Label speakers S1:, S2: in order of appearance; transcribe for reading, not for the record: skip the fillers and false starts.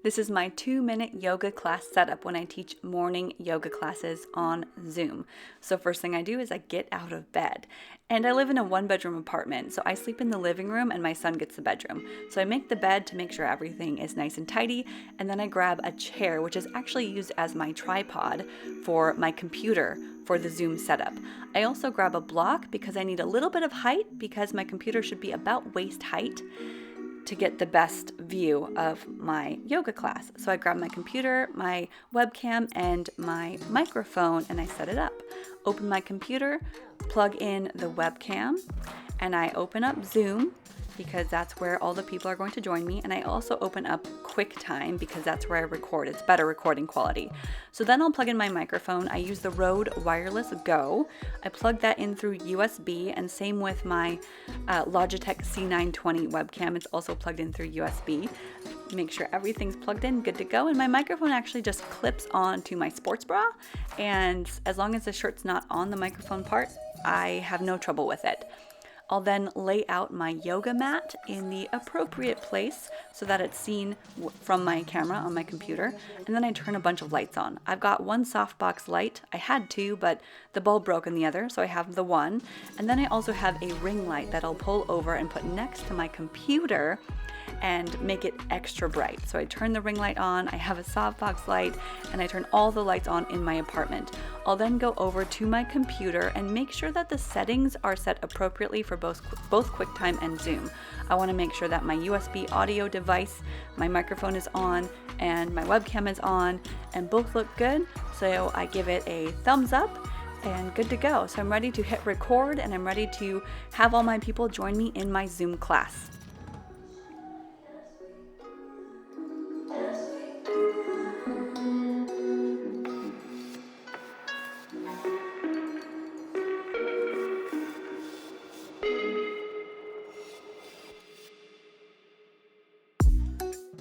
S1: This is my 2-minute yoga class setup when I teach morning yoga classes on Zoom. So first thing I do is I get out of bed. And I live in a 1-bedroom apartment, so I sleep in the living room and my son gets the bedroom. So I make the bed to make sure everything is nice and tidy, and then I grab a chair, which is actually used as my tripod for my computer for the Zoom setup. I also grab a block because I need a little bit of height because my computer should be about waist height to get the best view of my yoga class. So I grab my computer, my webcam, and my microphone, and I set it up. Open my computer, plug in the webcam, and I open up Zoom because that's where all the people are going to join me. And I also open up Quicktime because that's where I record. It's better recording quality. So then I'll plug in my microphone. I use the Rode Wireless Go. I plug that in through USB, and same with my Logitech C920 webcam. It's also plugged in through USB. Make sure everything's plugged in, good to go. And my microphone actually just clips on to my sports bra. And as long as the shirt's not on the microphone part, I have no trouble with it. I'll then lay out my yoga mat in the appropriate place so that it's seen from my camera on my computer, and then I turn a bunch of lights on. I've got one softbox light. I had two, but the bulb broke in the other, so I have the one. And then I also have a ring light that I'll pull over and put next to my computer and make it extra bright. So I turn the ring light on, I have a softbox light, and I turn all the lights on in my apartment. I'll then go over to my computer and make sure that the settings are set appropriately for both QuickTime and Zoom. I want to make sure that my USB audio device, my microphone is on, and my webcam is on, and both look good. So I give it a thumbs up and good to go. So I'm ready to hit record, and I'm ready to have all my people join me in my Zoom class.